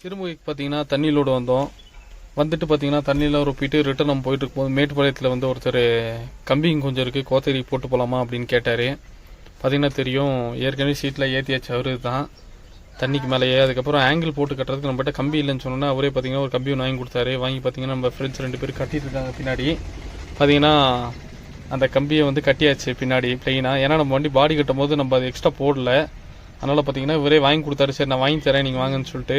சிறுமுகைக்கு பார்த்தீங்கன்னா தண்ணி லோடு வந்தோம். வந்துட்டு பார்த்தீங்கன்னா தண்ணியில் ரொப்பிட்டு ரிட்டர்ன் நம்ம போயிட்டு இருக்கும்போது மேட்டுப்பாளையத்தில் வந்து ஒருத்தர் கம்பிங்க கொஞ்சம் இருக்குது, கோத்தகிரி போட்டு போகலாமா அப்படின்னு கேட்டார். பார்த்தீங்கன்னா தெரியும், ஏற்கனவே சீட்டில் ஏற்றியாச்சு அவரு தான் தண்ணிக்கு மேலேயே. அதுக்கப்புறம் ஆங்கிள் போட்டு கட்டுறதுக்கு நம்மகிட்ட கம்பி இல்லைன்னு சொன்னோன்னா அவரே பார்த்தீங்கன்னா ஒரு கம்பி ஒன்று வாங்கி கொடுத்தாரு. வாங்கி பார்த்தீங்கன்னா நம்ம ஃப்ரெண்ட்ஸ் 2 பேர் கட்டிட்டு இருக்காங்க பின்னாடி. பார்த்தீங்கன்னா அந்த கம்பியை வந்து கட்டியாச்சு பின்னாடி ப்ளைனாக. ஏன்னா நம்ம வண்டி பாடி கட்டும் போது நம்ம அது எக்ஸ்ட்ரா போடல, அதனால் பார்த்தீங்கன்னா இவரே வாங்கி கொடுத்தாரு. சரி நான் வாங்கி தரேன் நீங்கள் வாங்கன்னு சொல்லிட்டு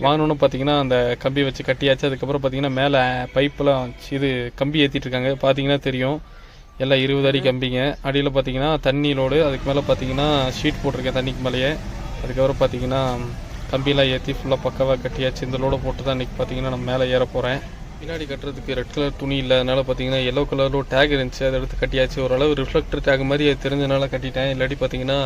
வாங்கணுன்னு பார்த்தீங்கன்னா அந்த கம்பி வச்சு கட்டியாச்சு. அதுக்கப்புறம் பார்த்தீங்கன்னா மேலே பைப்பெலாம் இது கம்பி ஏற்றிட்டு இருக்காங்க. பார்த்தீங்கன்னா தெரியும், எல்லாம் 20 அடி கம்பிங்க. அடியில் பார்த்தீங்கன்னா தண்ணி லோடு, அதுக்கு மேலே பார்த்தீங்கன்னா ஷீட் போட்டிருக்கேன் தண்ணிக்கு மேலேயே. அதுக்கப்புறம் பார்த்தீங்கன்னா கம்பியெலாம் ஏற்றி ஃபுல்லாக பக்காவாக கட்டியாச்சு. இந்த லோடை போட்டு தான் இன்றைக்கி பார்த்தீங்கன்னா நான் மேலே ஏற போகிறேன். பின்னாடி கட்டுறதுக்கு ரெட் கலர் துணி இல்லை, அதனால் பார்த்தீங்கன்னா எல்லோ கலரில் டேக் இருந்துச்சு, அதை எடுத்து கட்டியாச்சு. ஓரளவு ரிஃப்ளெக்டர் டேக் மாதிரி அது தெரிஞ்சனால கட்டிட்டேன். இல்லாட்டி பார்த்தீங்கன்னா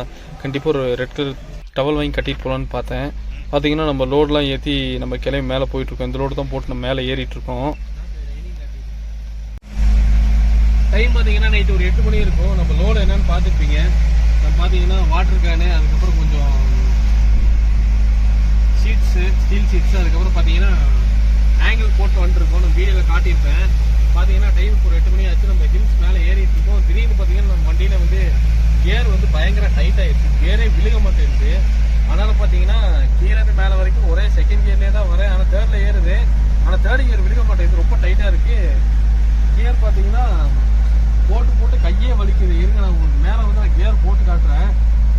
கண்டிப்பாக ஒரு ரெட் கலர் டவல் வாங்கி கட்டிட்டு போகலான்னு பார்த்தேன். பார்த்தீங்கன்னா நம்ம லோடெலாம் ஏற்றி நம்ம கிளம்பி மேலே போயிட்டுருக்கோம். இந்த லோடு தான் போட்டு நம்ம மேலே ஏறிட்டுருக்கோம். டைம் பார்த்தீங்கன்னா நைட்டு ஒரு 8 மணி இருக்கும். நம்ம லோடு என்னன்னு பார்த்துருப்பீங்க. நம்ம பார்த்தீங்கன்னா வாட்டர் கேனு, அதுக்கப்புறம் கொஞ்சம் ஷீட்ஸு, ஸ்டீல் ஷீட்ஸு, அதுக்கப்புறம் பார்த்தீங்கன்னா ஆங்கிள் போட்டு வந்துருக்கோம். நம்ம வீடியோவில் காட்டியிருப்பேன். பார்த்தீங்கன்னா டைம் ஒரு 8 மணி ஆச்சு. நம்ம ஹில்ஸ் மேலே ஏறிட்டு இருக்கோம். திடீர்னு பார்த்தீங்கன்னா நம்ம வண்டியில் வந்து கியர் வந்து பயங்கர டைட் ஆகிடுச்சு, கியரே விழுக மாட்டேங்குது. அதனால் பார்த்தீங்கன்னா கீழே மேலே வரைக்கும் ஒரே செகண்ட் கியர்லேயே தான் வரேன், ஆனால் தேர்டில் ஏறுது. ஆனால் தேர்ட் கியர் விழுக மாட்டேங்குது, ரொம்ப டைட்டாக இருக்குது. கியர் பார்த்தீங்கன்னா போட்டு போட்டு கையே வலிக்குது. இருங்க நான் உங்களுக்கு மேலே வந்து நான் கியர் போட்டு காட்டுறேன்.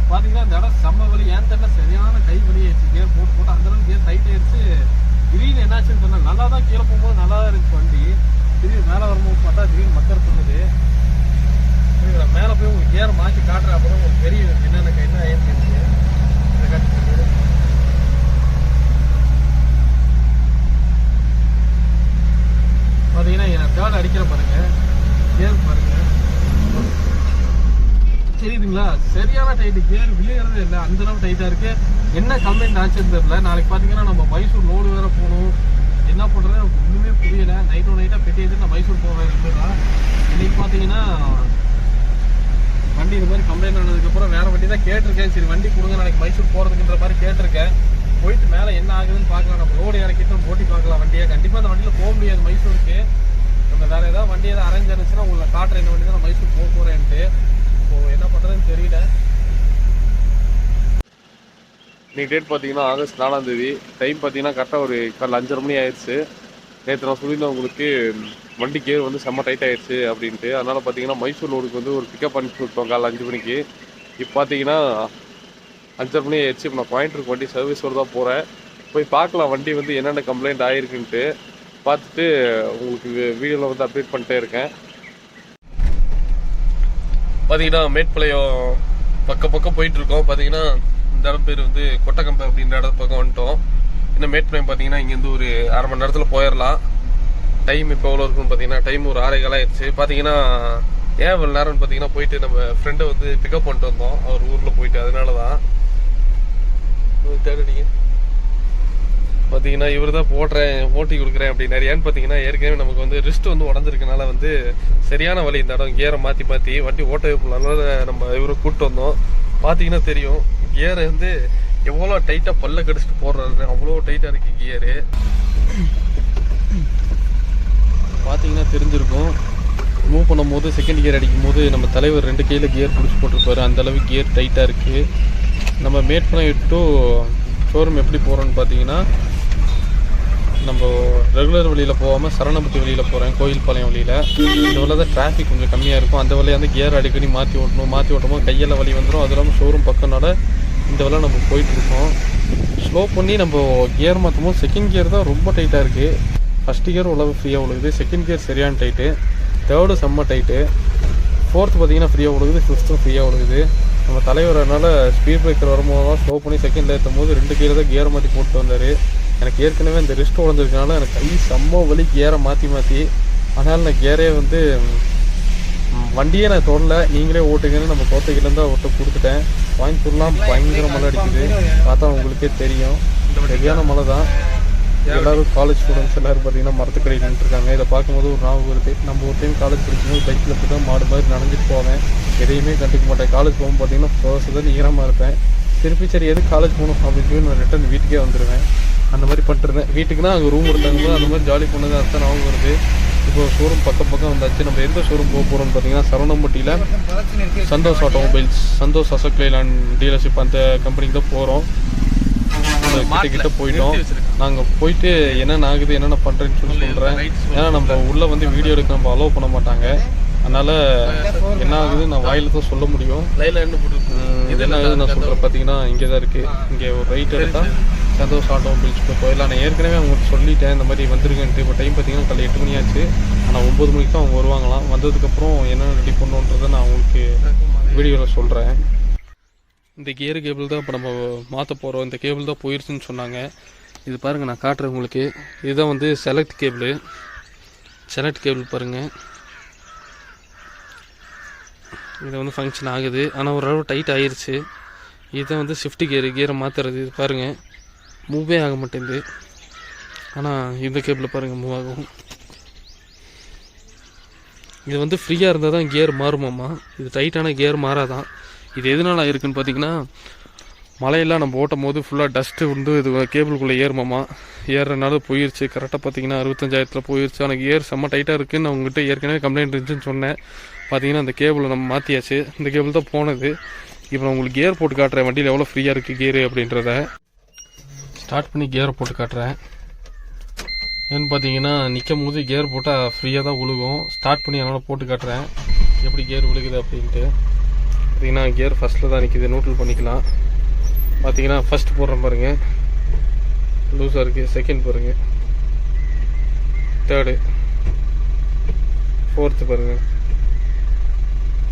பார்த்தீங்கன்னா இந்த இடம் செம்ம வலி, ஏன் தெரியல சரியான கை வலி ஆயிடுச்சு. கியர் போட்டு போட்டு அந்தளவுக்கு கியர் டைட் ஆயிடுச்சு. திடீர்னு என்னாச்சுன்னு சொன்னால் நல்லா தான் கீழே போகும்போது நல்லா தான் இருந்துச்சு வண்டி. திடீர்னு மேலே வரும்போது பார்த்தா திடீர்னு மக்கர் பண்ணுது. நான் மேலே போய் உங்களுக்கு கியர் மாற்றி காட்டுறேன், அப்புறம் உங்களுக்கு தெரியும் என்னென்ன என்ன ஆயிடுச்சு. பார்த்தீங்கன்னா நான் தேர்ட் அடிக்கிற பாருங்க, கியர் பாருங்க தெரியுதுங்களா, சரியான டைட்டு. கியர் விழுகிறதே இல்லை, அந்த அளவு டைட்டாக இருக்குது. என்ன கம்ப்ளைண்ட் ஆச்சுன்னு தெரியல. நாளைக்கு பார்த்தீங்கன்னா நம்ம மைசூர் லோடு வேறு போகணும். என்ன பண்ணுறது எனக்கு ஒன்றுமே புரியலை. நைட்டாக பெட்டி எடுத்து நான் மைசூர் போவேன் இருந்துதான். இன்றைக்கி பார்த்தீங்கன்னா வண்டி இந்த மாதிரி கம்ப்ளைண்ட் ஆனதுக்கப்புறம் வேறு வண்டி தான் கேட்டிருக்கேன். சரி வண்டி கொடுங்க நாளைக்கு மைசூர் போகிறதுக்குன்ற மாதிரி கேட்டிருக்கேன். போயிட்டு மேலே என்ன ஆகுதுன்னு பார்க்கலாம். நம்ம லோடு இறக்கிட்டு நம்ம போட்டி பார்க்கலாம் வண்டியை. கண்டிப்பாக அந்த வண்டியில் போக முடியாது மைசூருக்கு. நம்ம வேறு ஏதாவது வண்டி ஏதாவது அரேஞ்ச் ஆனிச்சுன்னா உங்களை காட்டுறேன் இந்த வண்டி தான் நான் மைசூர் போக போகிறேன்ட்டு. ஸோ என்ன பண்ணுறதுன்னு தெரியல. இன்றைக்கி டேட் பார்த்தீங்கன்னா ஆகஸ்ட் 4ஆம் தேதி. டைம் பார்த்தீங்கன்னா கரெக்டாக ஒரு காலைல 5:30 மணி ஆயிடுச்சு. நேற்று நான் சொல்லியிருந்தேன் உங்களுக்கு வண்டி கியர் வந்து செம்ம டைட் ஆகிடுச்சு அப்படின்ட்டு. அதனால் பார்த்தீங்கன்னா மைசூர் லோடுக்கு வந்து ஒரு பிக்கப் பண்ணி கொடுத்தோம் காலைல 5 மணிக்கு. இப்போ பார்த்தீங்கன்னா 5:30 மணி ஆயிடுச்சு. இப்போ நான் கோயம்புத்தூருக்கு வண்டி சர்வீஸோடு தான் போகிறேன். போய் பார்க்கலாம் வண்டி வந்து என்னென்ன கம்ப்ளைண்ட் ஆகிருக்குன்ட்டு. பார்த்துட்டு உங்களுக்கு வீடியோவில் வந்து அப்டேட் பண்ணிட்டே இருக்கேன். பார்த்தீங்கன்னா மேட்டுப்பாளையம் பக்கம் போயிட்டுருக்கோம். பார்த்தீங்கன்னா இந்த இடம் பேர் வந்து கொட்டக்கம்பை அப்படின்ற இடத்து பக்கம் வந்துட்டோம். இன்னும் மேட்டுப்பாளையம் பார்த்தீங்கன்னா இங்கேருந்து ஒரு அரை மணி நேரத்தில் போயிடலாம். டைம் இப்போ எவ்வளோ இருக்குன்னு பார்த்தீங்கன்னா டைம் ஒரு 6:15 ஆயிடுச்சு. பார்த்தீங்கன்னா ஏன் இவ்வளோ நேரம்னு பார்த்தீங்கன்னா போயிட்டு நம்ம ஃப்ரெண்டை வந்து பிக்கப் பண்ணிட்டு வந்தோம் அவர் ஊரில் போயிட்டு. அதனால தான் தேடிங்க பார்த்தீங்கன்னா இவர் தான் ஓட்டி கொடுக்குறேன் அப்படின்னாரு. ஏன்னு பார்த்தீங்கன்னா ஏற்கனவே நமக்கு வந்து ரிஸ்ட் வந்து உடஞ்சிருக்கனால வந்து சரியான வழி இந்த இடம். கியரை மாற்றி வண்டி ஓட்டவே போகலாம். நம்ம இவரை கூப்பிட்டு வந்தோம். பார்த்தீங்கன்னா தெரியும் கியரை வந்து எவ்வளோ டைட்டாக பல்ல கடிச்சிட்டு போடுறாரு, அவ்வளோ டைட்டாக இருக்குது கியரு. பார்த்தீங்கன்னா தெரிஞ்சிருக்கும், மூவ் பண்ணும்போது செகண்ட் கியர் அடிக்கும் போது நம்ம தலைவர் 2 கையில் கியர் பிடிச்சி போட்டிருப்பாரு. அந்தளவுக்கு கியர் டைட்டாக இருக்குது. நம்ம மேட்டுப்பாளையம் டு ஷோரூம் எப்படி போகிறோன்னு பார்த்தீங்கன்னா நம்ம ரெகுலர் வழியில் போகாமல் சரணபத்தி வழியில் போகிறேன், கோயில்பாளையம் வழியில். இந்த வழியில் தான் டிராஃபிக் கொஞ்சம் கம்மியாக இருக்கும். அந்த வழியாக வந்து கியர் அடிக்கடி மாற்றி ஓட்டும்போது கையில் வழி வந்துடும். அது இல்லாமல் ஷோரூம் பக்கம்னால இந்த வழியாக நம்ம போயிட்டுருக்கோம். ஸ்லோ பண்ணி நம்ம கியர் மாற்றும்போது செகண்ட் கியர் தான் ரொம்ப டைட்டாக இருக்குது. ஃபஸ்ட் கியர் உழவு ஃப்ரீயாக உழுகுது, செகண்ட் கியர் சரியான டைட்டு, தேர்டு செம்ம டைட்டு, ஃபோர்த்து பார்த்தீங்கன்னா ஃப்ரீயாக உழுகுது, ஃபிஃப்த்தும் ஃப்ரீயாக உழுகுது. நம்ம தலைவரனால ஸ்பீட் பிரேக்கர் வரும்போது தான் ஸ்லோ பண்ணி செகண்டில் ஏற்றும் போது 2 கீழே தான் கியரை மாற்றி போட்டு வந்தார். எனக்கு ஏற்கனவே இந்த ரிஸ்ட் உடஞ்சிருக்கனால எனக்கு கை செம்ம வலி கியரை மாற்றி. அதனால் நான் கியரே வந்து வண்டியே நான் தொடல, நீங்களே ஓட்டுங்கன்னு நம்ம கோத்தகிலேருந்து ஓட்ட கொடுத்துட்டேன். கோயம்புத்தூர்லாம் பயங்கர மழை அடிக்குது, பார்த்தா உங்களுக்கே தெரியும். சரியான மழை தான். எல்லோரும் காலேஜ் ஸ்டூடெண்ட்ஸ் எல்லோரும் பார்த்தீங்கன்னா மரத்துக்கடையில் நின்றுருக்காங்க. இதை பார்க்கும்போது ஒரு ஞாபகம் வருது. நம்ம ஒரு டைம் காலேஜ் படிக்கும்போது பைக்கில் போய் தான் மாடு மாதிரி நனைஞ்சிட்டு போவேன். எதையுமே கண்டுக்க மாட்டேன். காலேஜ் போகும்போது பார்த்தீங்கன்னா ஃபர்ஸ்ட் தான் ஈரமாக இருப்பேன். திருப்பி சரி எது காலேஜ் போகணும் அப்படின்னு சொல்லி நான் ரிட்டர்ன் வீட்டுக்கே வந்துடுவேன். அந்த மாதிரி பண்ணிட்டுருந்தேன். வீட்டுக்குன்னா அங்கே ரூம் எடுத்தாங்க அந்த மாதிரி ஜாலி பண்ணது அர்த்தம் ஞாபகம் வருது. இப்போ ஷோரூம் பக்கம் வந்தாச்சு. நம்ம எந்த ஷோரூம் போக போகிறோம்னு பார்த்தீங்கன்னா சரவணம்பட்டியில் சந்தோஷ் ஆட்டோமொபைல்ஸ், சந்தோஷ் அசோக் லேண்ட் டீலர்ஷிப் அந்த கம்பெனிக்கு தான் போகிறோம். கிட்ட போயிட்டோம். நாங்கள் போயிட்டு என்னென்ன ஆகுது என்னென்ன பண்ணுறேன்னு சொல்கிறேன். ஏன்னா நம்ம உள்ளே வந்து வீடியோ எடுக்க நம்ம அலோவ் பண்ண மாட்டாங்க. அதனால் என்ன ஆகுது நான் வாயில் தான் சொல்ல முடியும். இது என்ன ஆகுது நான் சொல்கிறேன். பார்த்தீங்கன்னா இங்கே தான் இருக்குது. இங்கே ஒரு ரைட் எடுத்தால் சந்தோஷ் ஆட்டோமொபைல்ஸ்க்கு போயிடலாம். நான் ஏற்கனவே அவங்களுக்கு சொல்லிட்டேன் இந்த மாதிரி வந்துருங்கன்ட்டு. இப்போ டைம் பார்த்தீங்கன்னா காலையில் 8 மணி ஆச்சு. ஆனால் 9 மணிக்கு தான் அவங்க வருவாங்களாம். வந்ததுக்கப்புறம் என்னென்ன ரெடி பண்ணணுன்றதை நான் உங்களுக்கு வீடியோவில் சொல்கிறேன். இந்த கியர் கேபிள் தான் இப்போ நம்ம மாற்ற போகிறோம். இந்த கேபிள் தான் போயிடுச்சுன்னு சொன்னாங்க. இது பாருங்கள், நான் காட்டுறேன் உங்களுக்கு. இதுதான் வந்து செலக்ட் கேபிள் பாருங்கள். இது வந்து ஃபங்க்ஷன் ஆகுது. ஆனால் ஓரளவு டைட் ஆகிருச்சு. இதுதான் வந்து ஷிஃப்ட் கியரை மாற்றுறது. இது பாருங்கள், மூவே ஆக மாட்டேங்குது. ஆனால் இந்த கேபிள் பாருங்கள் மூவ் ஆகும். இது வந்து ஃப்ரீயாக இருந்தால் தான் கியர் மாறுமாம்மா. இது டைட்டான கியர் மாறாதான். இது எதனால் இருக்குதுன்னு பார்த்தீங்கன்னா, மழையெல்லாம் நம்ம ஓட்டும் போது ஃபுல்லாக டஸ்ட்டு வந்து இது கேபிளுக்குள்ளே ஏறுமாம்மா. ஏறுறதுனால போயிடுச்சு. கரெக்டாக பார்த்தீங்கன்னா 65,000 போயிடுச்சு. ஆனால் கியர் செம்ம டைட்டாக இருக்குதுன்னு நான் உங்கள்கிட்ட ஏற்கனவே கம்ப்ளைண்ட் இருந்துச்சுன்னு சொன்னேன். பார்த்தீங்கன்னா அந்த கேபிளை நம்ம மாற்றியாச்சு. இந்த கேபிள் தான் போனது. இப்போ நான் உங்களுக்கு கியர் போட்டு காட்டுறேன். வண்டியில் எவ்வளோ ஃப்ரீயாக இருக்குது கியரு அப்படின்றத. ஸ்டார்ட் பண்ணி கியரை போட்டு காட்டுறேன். ஏன்னு பார்த்தீங்கன்னா நிற்கும் போது கியர் போட்டால் ஃப்ரீயாக தான் விழுகும். ஸ்டார்ட் பண்ணி அதனால் போட்டு காட்டுறேன் எப்படி கியர் விழுகுது அப்படின்ட்டு. பார்த்தீங்கன்னா கியர் ஃபஸ்ட்டில் தான் நிற்கிது. நியூட்ரல் பண்ணிக்கலாம். பார்த்தீங்கன்னா ஃபஸ்ட் போடுறேன் பாருங்கள், லூஸாக இருக்குது. செகண்ட் பாருங்கள், தேர்டு, ஃபோர்த்து பாருங்கள்,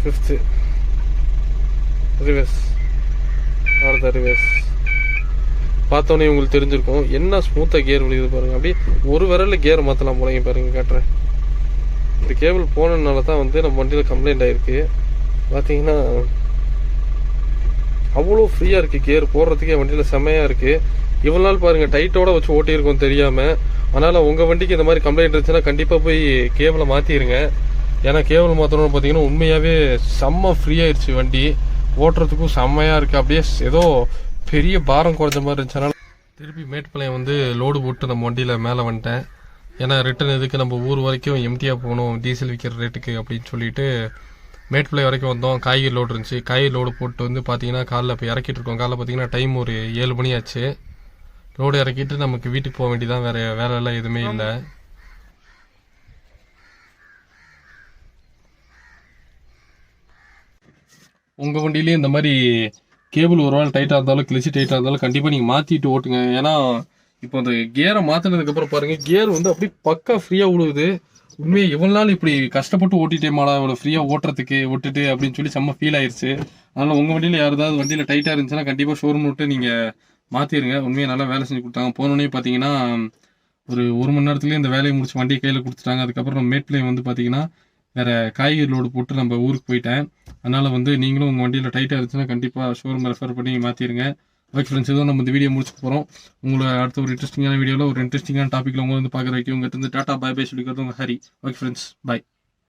ஃபிஃப்த்து, ரிவர்ஸ், அடுத்த ரிவர்ஸ். பார்த்தோன்னே உங்களுக்கு தெரிஞ்சிருக்கும் என்ன ஸ்மூத்தாக கியர் விழுகுது பாருங்கள். அப்படியே ஒரு விரலில் கியர் மாற்றலாம் போலங்க. பாருங்கள் காட்டுறேன். இந்த கேபிள் போனதுனால தான் வந்து நம்ம வண்டியில் கம்ப்ளைண்ட் ஆகிருக்கு. பார்த்தீங்கன்னா அவ்வளோ ஃப்ரீயாக இருக்குது. கியர் போடுறதுக்கே வண்டியில் செம்மையாக இருக்குது. இவ்வளோ நாள் பாருங்கள் டைட்டோடு வச்சு ஓட்டியிருக்கோம் தெரியாமல். அதனால் உங்கள் வண்டிக்கு இந்த மாதிரி கம்ப்ளைண்ட் இருந்துச்சுன்னா கண்டிப்பாக போய் கேபிளை மாற்றிடுங்க. ஏன்னா கேபிள் மாற்றணும்னு பார்த்தீங்கன்னா உண்மையாகவே செம்ம ஃப்ரீயாகிடுச்சு. வண்டி ஓட்டுறதுக்கும் செம்மையாக இருக்குது. அப்படியே ஏதோ பெரிய பாரம் குறைஞ்ச மாதிரி இருந்துச்சு. அதனால் திருப்பி மேட்டுப்பாளையம் வந்து லோடு போட்டு நம்ம வண்டியில் மேலே வந்துட்டேன். ஏன்னா ரிட்டன் எதுக்கு நம்ம ஊர் வரைக்கும் எம்டியாக போகணும் டீசல் விற்கிற ரேட்டுக்கு அப்படின்னு சொல்லிட்டு மேட்டுப்பாளையம் வரைக்கும் வந்தோம். காய்கறி லோடு இருந்துச்சு. காய்கறி லோடு போட்டு வந்து பார்த்தீங்கன்னா காலைல இப்போ இறக்கிட்டு இருக்கோம். காலைல பார்த்தீங்கன்னா டைம் ஒரு 7 மணி ஆச்சு. லோடு இறக்கிட்டு நமக்கு வீட்டுக்கு போக வேண்டியதான். வேறு வேலையெல்லாம் எதுவுமே இல்லை. உங்கள் வண்டியிலேயே இந்த மாதிரி கேபிள் ஒரு வேளை டைட்டாக இருந்தாலும் கிளச்சி டைட்டாக இருந்தாலும் கண்டிப்பாக நீங்கள் மாற்றிட்டு ஓட்டுங்க. ஏன்னா இப்போ அந்த கியரை மாற்றினதுக்கப்புறம் பாருங்கள் கியர் வந்து அப்படியே பக்கா ஃப்ரீயாக விழுகுது. உண்மையாக இவ்வளோ நாள் இப்படி கஷ்டப்பட்டு ஓட்டிட்டேமாடா இவ்வளோ ஃப்ரீயாக ஓட்டுறதுக்கு விட்டுட்டு அப்படின்னு சொல்லி செம்ம ஃபீல் ஆயிடுச்சு. அதனால் உங்கள் வண்டியில் யாராவது வண்டியில் டைட்டாக இருந்துச்சுன்னா கண்டிப்பாக ஷோரூம் விட்டு நீங்கள் மாற்றிடுங்க. உண்மையாக நல்லா வேலை செஞ்சு கொடுத்தாங்க. போனோடனே பார்த்தீங்கன்னா ஒரு 1 மணி நேரத்துலேயே இந்த வேலையை முடிச்சு வண்டியை கையில் கொடுத்துட்டாங்க. அதுக்கப்புறம் நம்ம மேட்டுப்பாளையம் வந்து பார்த்தீங்கன்னா வேறு காய்கறி லோடு போட்டு நம்ம ஊருக்கு போயிட்டேன். அதனால் வந்து நீங்களும் உங்கள் வண்டியில் டைட்டாக இருந்துச்சுன்னா கண்டிப்பாக ஷோரூம் ரெஃபர் பண்ணி மாற்றிடுங்க. ஓகே ஃப்ரெண்ட்ஸ், இதுவும் நம்ம இந்த வீடியோ முடிச்சுட்டு போகிறோம். உங்களை அடுத்த ஒரு இன்ட்ரெஸ்டிங்கான வீடியோவில் ஒரு இன்ட்ரெஸ்டிங்கான டாப்பிக்கில் உங்களை வந்து பார்க்குற வரைக்கும் உங்கள்கிட்ட டாட்டா பை பை சொல்லிக்கிறது உங்கள் ஹரி. ஓகே ஃப்ரெண்ட்ஸ், பாய்.